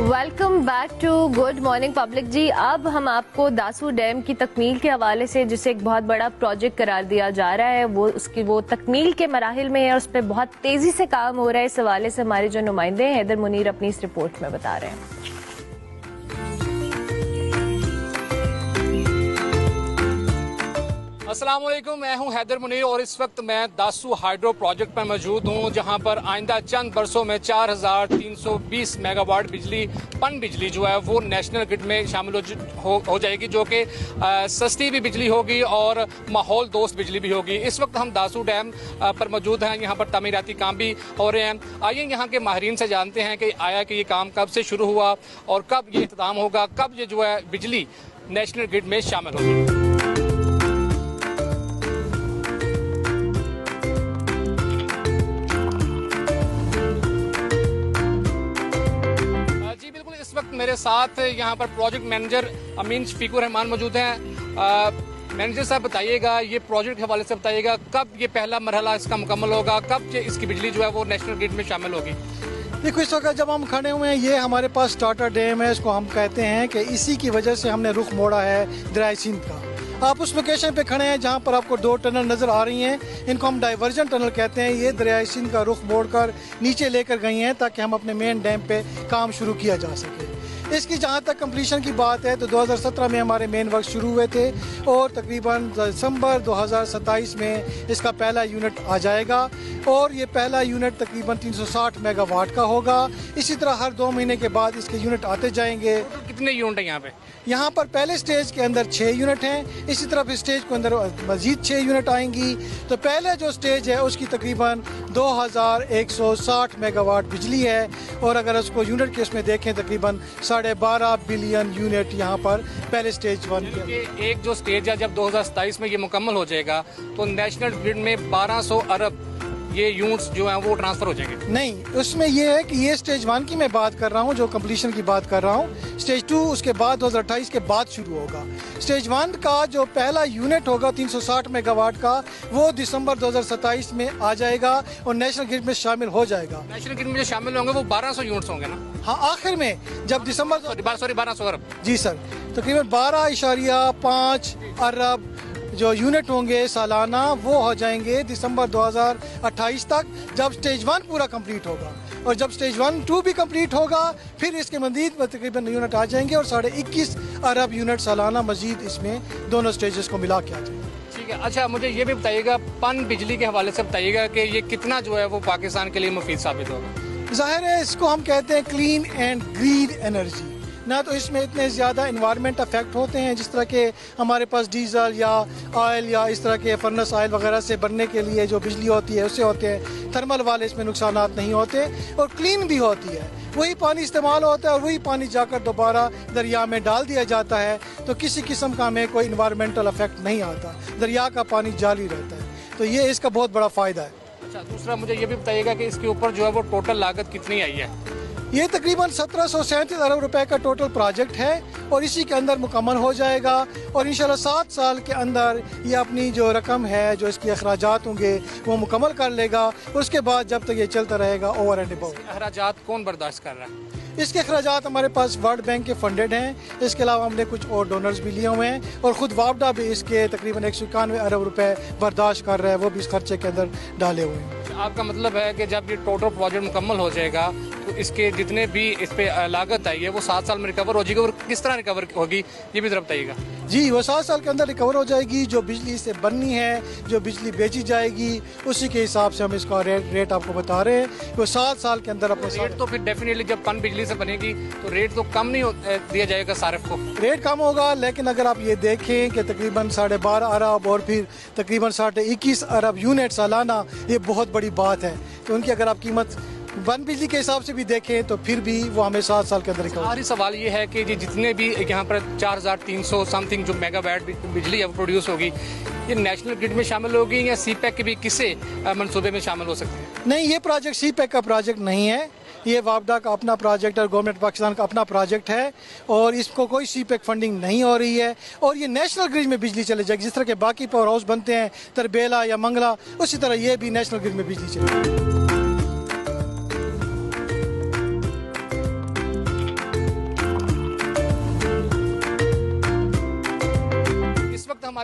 Welcome back to good morning public ji. अब हम आपको दासू डैम की तकमील के हवाले से, जिसे एक बहुत बड़ा प्रोजेक्ट करार दिया जा रहा है, वो तकमील के मराहिल में है और उस पर बहुत तेजी से काम हो रहा है। इस हवाले से हमारे जो नुमाइंदे हैं हैदर मुनीर अपनी इस रिपोर्ट में बता रहे हैं। अस्सलाम वालेकुम, मैं हूं हैदर मुनीर और इस वक्त मैं दासू हाइड्रो प्रोजेक्ट पर मौजूद हूं, जहां पर आइंदा चंद बरसों में 4320 मेगावाट बिजली पन बिजली जो है वो नेशनल ग्रिड में शामिल हो जाएगी, जो कि सस्ती भी बिजली होगी और माहौल दोस्त बिजली भी होगी। इस वक्त हम दासू डैम पर मौजूद हैं। यहाँ पर तमीराती काम भी हो रहे हैं। आइए यहाँ के माहिरीन से जानते हैं कि ये काम कब से शुरू हुआ और कब ये इख्तिताम होगा, कब ये जो है बिजली नेशनल ग्रिड में शामिल होगी। इस वक्त मेरे साथ यहाँ पर प्रोजेक्ट मैनेजर अमीन शफीकुर रहमान मौजूद हैं। मैनेजर साहब बताइएगा, ये प्रोजेक्ट के हवाले से बताइएगा, कब ये पहला मरहला इसका मुकम्मल होगा, कब इसकी बिजली जो है वो नेशनल ग्रिड में शामिल होगी? देखो, इस वक्त जब हम खड़े हुए हैं, ये हमारे पास स्टार्टर डैम है, इसको हम कहते हैं कि इसी की वजह से हमने रुख मोड़ा है दरियाए सिंध का। आप उस लोकेशन पे खड़े हैं जहाँ पर आपको दो टनल नज़र आ रही हैं, इनको हम डाइवर्जन टनल कहते हैं। ये दरियाए सिंध का रुख मोड़कर नीचे लेकर गई हैं ताकि हम अपने मेन डैम पे काम शुरू किया जा सके। इसकी जहाँ तक कंप्लीशन की बात है तो 2017 में हमारे मेन वर्क शुरू हुए थे और तकरीबन दिसंबर 2027 में इसका पहला यूनिट आ जाएगा और ये पहला यूनिट तकरीबन 360 मेगावाट का होगा। इसी तरह हर 2 महीने के बाद इसके यूनिट आते जाएंगे। तो कितने यूनिट हैं यहाँ पे? यहाँ पर पहले स्टेज के अंदर 6 यूनिट हैं, इसी तरह स्टेज के अंदर मजीद 6 यूनिट आएंगी। तो पहले जो स्टेज है उसकी तकरीबन 2160 मेगावाट बिजली है और अगर उसको यूनिट के उसमें देखें तकरीबन 12.5 बिलियन यूनिट यहाँ पर पहले स्टेज 1 के। एक जो स्टेज है जब 2027 में ये मुकम्मल हो जाएगा तो नेशनल ग्रिड में 1200 अरब ये यूनिट्स जो हैं वो ट्रांसफर हो जाएंगे। नहीं, उसमें ये है कि ये स्टेज 1 की मैं बात कर रहा हूँ, जो कंप्लीशन की बात कर रहा हूँ। स्टेज 2 उसके बाद 2028 के बाद शुरू होगा। स्टेज 1 का जो पहला यूनिट होगा 360 मेगावाट का, वो दिसंबर 2027 में आ जाएगा और नेशनल ग्रिड में शामिल हो जाएगा। नेशनल ग्रिड में जो शामिल होंगे वो 1200 यूनिट्स होंगे ना? हाँ, आखिर में जब दिसंबर 1200 अरब। जी सर, तकरीबन 12.5 अरब जो यूनिट होंगे सालाना, वो हो जाएंगे दिसंबर 2028 तक, जब स्टेज 1 पूरा कंप्लीट होगा। और जब स्टेज 1, 2 भी कंप्लीट होगा फिर इसके मजीद तकरीबन यूनिट आ जाएंगे और 21.5 अरब यूनिट सालाना मजीद इसमें दोनों स्टेजेस को मिला के आ जाएंगे। ठीक है। अच्छा, मुझे ये भी बताइएगा, पन बिजली के हवाले से बताइएगा कि ये कितना जो है वो पाकिस्तान के लिए मुफीद साबित होगा? जाहिर है, इसको हम कहते हैं क्लीन एंड ग्रीन एनर्जी। ना तो इसमें इतने ज़्यादा इन्वायरमेंट अफेक्ट होते हैं जिस तरह के हमारे पास डीजल या ऑयल या इस तरह के फर्नेस ऑयल वगैरह से बनने के लिए जो बिजली होती है उससे होते हैं। थर्मल वाले इसमें नुकसानात नहीं होते और क्लीन भी होती है। वही पानी इस्तेमाल होता है और वही पानी जाकर दोबारा दरिया में डाल दिया जाता है, तो किसी किस्म का हमें कोई इन्वायरमेंटल अफेक्ट नहीं आता। दरिया का पानी जाली रहता है, तो ये इसका बहुत बड़ा फ़ायदा है। अच्छा, दूसरा मुझे ये भी बताइएगा कि इसके ऊपर जो है वो टोटल लागत कितनी आई है? ये तकरीबन 1737 अरब रुपए का टोटल प्रोजेक्ट है और इसी के अंदर मुकम्मल हो जाएगा और इंशाल्लाह 7 साल के अंदर ये अपनी जो रकम है, जो इसके अखराजात होंगे वो मुकम्मल कर लेगा। उसके बाद जब तक ये चलता रहेगा ओवर एंड अबव। अखराजात कौन बर्दाश्त कर रहा है? इसके अखराजात हमारे पास वर्ल्ड बैंक के फंडेड हैं। इसके अलावा हमने कुछ और डोनर्स भी लिए हुए हैं और ख़ुद वापडा भी इसके तकरीबन 191 अरब रुपए बर्दाश्त कर रहा है, वो भी इस खर्चे के अंदर डाले हुए हैं। आपका मतलब है कि जब ये टोटल प्रोजेक्ट मुकम्मल हो जाएगा तो इसके जितने भी इस पे लागत आई है वो 7 साल में रिकवर हो जाएगी, और किस तरह रिकवर होगी ये भी जरा बताइएगा। जी, वो 7 साल के अंदर रिकवर हो जाएगी। जो बिजली से बननी है, जो बिजली बेची जाएगी, उसी के हिसाब से हम इसका रेट आपको बता रहे हैं। वो 7 साल के अंदर अपने रेट तो फिर डेफिनेटली जब पन बिजली से बनेगी तो रेट तो कम नहीं दिया जाएगा सारिफ को? रेट कम होगा, लेकिन अगर आप ये देखें कि तकरीबन 12.5 अरब और फिर तकरीबन 21.5 अरब यूनिट सालाना, ये बहुत बड़ी बात है। तो उनकी अगर आप कीमत वन बिजली के हिसाब से भी देखें तो फिर भी वो हमें 7 साल के अंदर रिकवर। हमारी सवाल ये है कि जितने भी यहाँ पर 4300 समथिंग जो मेगावाट बिजली है वो प्रोड्यूस होगी, ये नेशनल ग्रिड में शामिल होगी या सीपैक के भी किसी मंसूबे में शामिल हो सकते हैं? नहीं, ये प्रोजेक्ट सीपैक का प्रोजेक्ट नहीं है, ये वापडा का अपना प्रोजेक्ट और गवर्नमेंट पाकिस्तान का अपना प्रोजेक्ट है और इसको कोई सीपैक फंडिंग नहीं हो रही है और ये नेशनल ग्रिड में बिजली चले जाएगी। जिस तरह के बाकी पावर हाउस बनते हैं तरबेला या मंगला, उसी तरह ये भी नेशनल ग्रिड में बिजली चलेगी।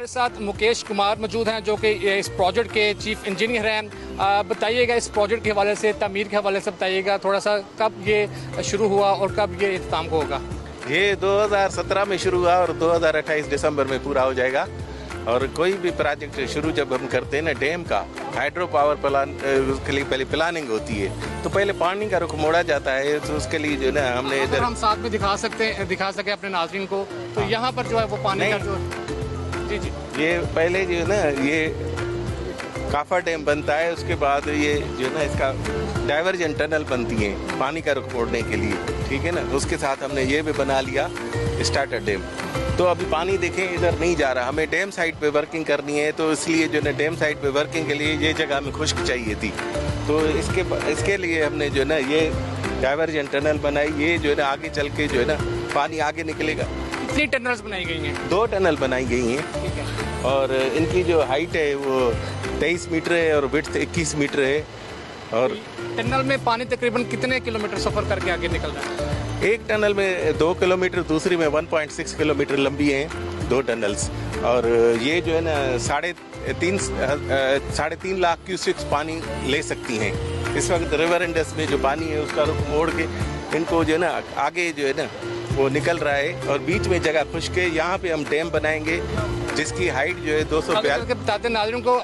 हमारे साथ मुकेश कुमार मौजूद हैं जो कि इस प्रोजेक्ट के चीफ इंजीनियर हैं। बताइएगा इस प्रोजेक्ट के हवाले से, तमीर के हवाले से बताइएगा थोड़ा सा, कब ये शुरू हुआ और कब ये इख्तिताम को होगा? ये 2017 में शुरू हुआ और 2028 दिसंबर में पूरा हो जाएगा। और कोई भी प्रोजेक्ट शुरू जब हम करते हैं ना, डैम का हाइड्रो पावर प्लान, उसके लिए पहले प्लानिंग होती है, तो पहले पानी का रुख मोड़ा जाता है। तो उसके लिए जो ना हमने इधर हम साथ में दिखा सके अपने नाज़रीन को, तो यहाँ पर जो है वो पानी का जो जी ये पहले जो है ना, ये काफा डैम बनता है, उसके बाद ये जो है ना इसका डाइवर्जन टनल बनती है पानी का रुख मोड़ने के लिए, ठीक है ना। उसके साथ हमने ये भी बना लिया स्टार्टर डैम। तो अभी पानी देखें इधर नहीं जा रहा, हमें डैम साइड पे वर्किंग करनी है, तो इसलिए जो है ना डैम साइड पे वर्किंग के लिए ये जगह हमें खुश्क चाहिए थी। तो इसके लिए हमने जो है ना ये डाइवर्जन टनल बनाई। ये जो है ना आगे चल के जो है ना पानी आगे निकलेगा। कितनी टनल्स बनाई गई हैं? 2 टनल बनाई गई हैं, ठीक है। और इनकी जो हाइट है वो 23 मीटर है और विड्थ 21 मीटर है। और टनल में पानी तकरीबन कितने किलोमीटर सफ़र करके आगे निकल रहा है? एक टनल में 2 किलोमीटर, दूसरी में 1.6 किलोमीटर लंबी हैं 2 टनल्स। और ये जो है ना 3.5 लाख क्यूसेक्स पानी ले सकती हैं। इस वक्त रिवर इंडस में जो पानी है उसका रुख मोड़ के इनको जो है ना आगे जो है ना वो निकल रहा है, और बीच में जगह खुश्क है। यहाँ पे हम डैम बनाएंगे जिसकी हाइट जो है 242। बताते नाज़रीन को,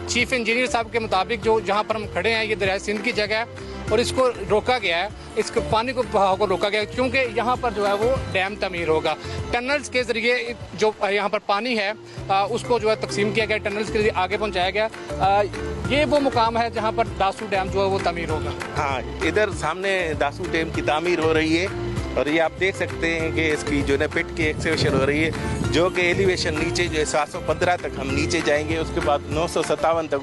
चीफ इंजीनियर साहब के मुताबिक जो जहाँ पर हम खड़े हैं ये दरियाए सिंध की जगह है और इसको रोका गया है, इसको पानी को बहाव को रोका गया है क्योंकि यहाँ पर जो है वो डैम तमीर होगा। टनल्स के ज़रिए जो यहाँ पर पानी है उसको जो है तकसीम किया गया, टनल्स के लिए आगे पहुँचाया गया। ये वो मुकाम है जहाँ पर दासू डैम जो है वो तमीर होगा। हाँ, इधर सामने दासू डैम की तामीर हो रही है, और ये आप देख सकते हैं कि इसकी जो है पिट की एक्सकेवेशन हो रही है, जो कि एलिवेशन नीचे जो है 715 तक हम नीचे जाएंगे। उसके बाद 957 तक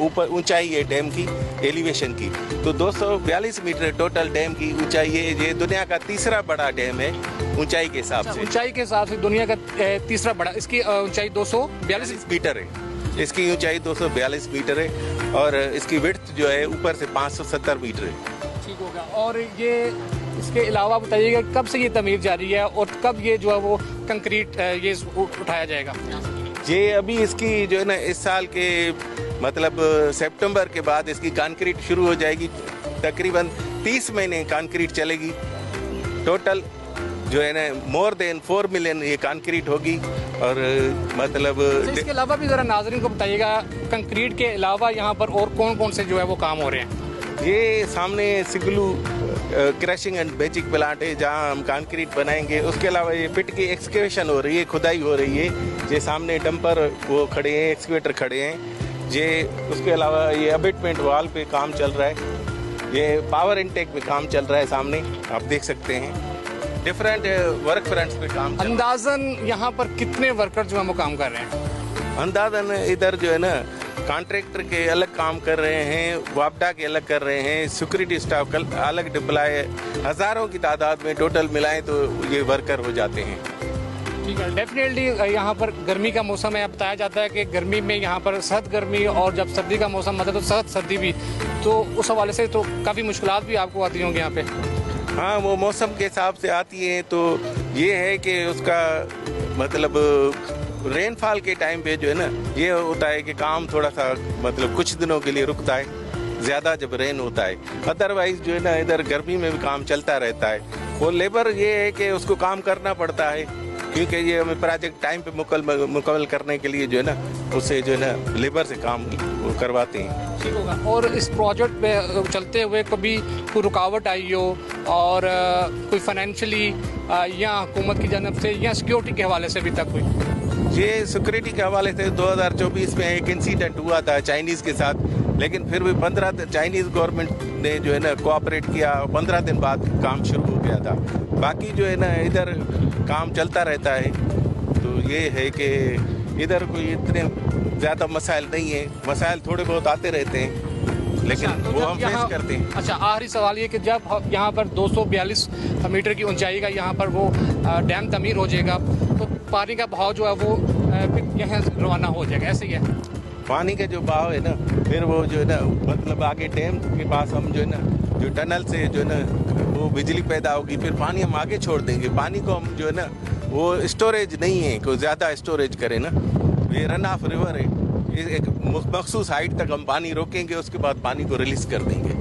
ऊपर ऊंचाई है डैम की एलिवेशन की। तो 242 मीटर टोटल डैम की ऊंचाई है। ये दुनिया का तीसरा बड़ा डैम है ऊंचाई के हिसाब से। ऊंचाई के हिसाब से दुनिया का तीसरा बड़ा, इसकी ऊंचाई 242 मीटर है। इसकी ऊंचाई 242 मीटर है और इसकी विड्थ जो है ऊपर से 570 मीटर है। ठीक होगा। और ये इसके अलावा बताइएगा कब से ये तमीर जारी है और कब ये जो है वो कंक्रीट ये उठाया जाएगा? ये अभी इसकी जो है ना इस साल के मतलब सितंबर के बाद इसकी कंक्रीट शुरू हो जाएगी। तकरीबन 30 महीने कंक्रीट चलेगी। टोटल जो है ना मोर देन 4 मिलियन ये कंक्रीट होगी। और मतलब इसके अलावा भी ज़रा नाज़रीन को बताइएगा, कंक्रीट के अलावा यहाँ पर और कौन कौन से जो है वो काम हो रहे हैं? ये सामने सिगलू क्रशिंग एंड बेचिंग प्लांट है जहाँ हम कंक्रीट बनाएंगे। उसके अलावा ये पिट की एक्सकेवेशन हो रही है, खुदाई हो रही है। ये सामने डंपर वो खड़े हैं, एक्सकेवेटर खड़े हैं। ये उसके अलावा ये अबेटमेंट वाल पे काम चल रहा है। ये पावर इनटेक पे काम चल रहा है, सामने आप देख सकते हैं। डिफरेंट वर्क फ्रंट्स पे काम। अंदाजन यहाँ पर कितने वर्कर जो है वो काम कर रहे हैं? अंदाजन इधर जो है ना कॉन्ट्रैक्टर के अलग काम कर रहे हैं, वापडा के अलग कर रहे हैं, सिक्योरिटी स्टाफ अलग डिप्लॉय, हज़ारों की तादाद में टोटल मिलाएं तो ये वर्कर हो जाते हैं। ठीक है। डेफिनेटली यहाँ पर गर्मी का मौसम है। बताया जाता है कि गर्मी में यहाँ पर सख्त गर्मी, और जब सर्दी का मौसम आता है तो सख्त सर्दी भी, तो उस हवाले से तो काफ़ी मुश्किलात भी आपको आती होंगी यहाँ पे। हाँ, वो मौसम के हिसाब से आती है। तो ये है कि उसका मतलब रेनफॉल के टाइम पे जो है ना ये होता है कि काम थोड़ा सा मतलब कुछ दिनों के लिए रुकता है, ज़्यादा जब रेन होता है। अदरवाइज जो है ना इधर गर्मी में भी काम चलता रहता है। वो लेबर ये है कि उसको काम करना पड़ता है, क्योंकि ये हमें प्रोजेक्ट टाइम पे मुकम्मल करने के लिए जो है ना उससे जो है ना लेबर से काम वो करवाते हैं। ठीक होगा। और इस प्रोजेक्ट पे चलते हुए कभी कोई रुकावट आई हो और कोई फाइनेंशियली या हुकूमत की जानब से या सिक्योरिटी के हवाले से अभी तक हुई? ये सिक्योरिटी के हवाले से 2024 में एक इंसिडेंट हुआ था चाइनीज़ के साथ, लेकिन फिर भी 15 दिन चाइनीज़ गवर्नमेंट ने जो है ना कोऑपरेट किया। 15 दिन बाद काम शुरू हो गया था। बाकी जो है ना इधर काम चलता रहता है। तो ये है कि इधर कोई इतने ज़्यादा मसाइल नहीं है। मसाइल थोड़े बहुत आते रहते हैं, लेकिन तो वो हम फेस करते हैं। अच्छा, आखिरी सवाल ये कि जब यहाँ पर 242 मीटर की ऊंचाई का यहाँ पर वो डैम तमीर हो जाएगा तो पानी का बहाव जो है वो यहाँ रवाना हो जाएगा, ऐसे ही है? पानी का जो बहाव है ना फिर वो जो है ना मतलब आगे डैम के पास हम जो है ना जो टनल से जो है ना वो बिजली पैदा होगी, फिर पानी हम आगे छोड़ देंगे। पानी को हम जो है ना वो स्टोरेज नहीं है, कोई ज़्यादा स्टोरेज करे ना, ये रन ऑफ रिवर है, ये एक मखसूस हाइट तक हम पानी रोकेंगे, उसके बाद पानी को रिलीज कर देंगे।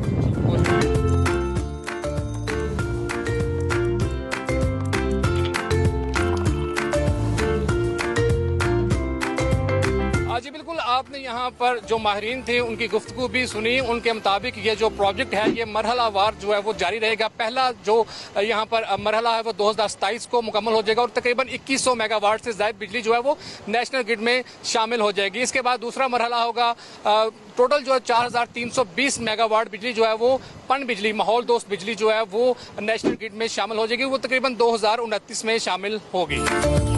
जी बिल्कुल, आपने यहाँ पर जो माहिरीन थे उनकी गुफ्तगू भी सुनी। उनके मुताबिक ये जो प्रोजेक्ट है ये मरहलावार जो है वो जारी रहेगा। पहला जो यहाँ पर मरहला है वो 2027 को मुकम्मल हो जाएगा और तकरीबन 2100 मेगावाट से ज़ायद बिजली जो है वो नेशनल ग्रिड में शामिल हो जाएगी। इसके बाद दूसरा मरहला होगा, टोटल जो है 4320 मेगावाट बिजली जो है वो पन बिजली, माहौल दोस्त बिजली जो है वो नेशनल ग्रिड में शामिल हो जाएगी। वो तकरीबन 2029 में शामिल होगी।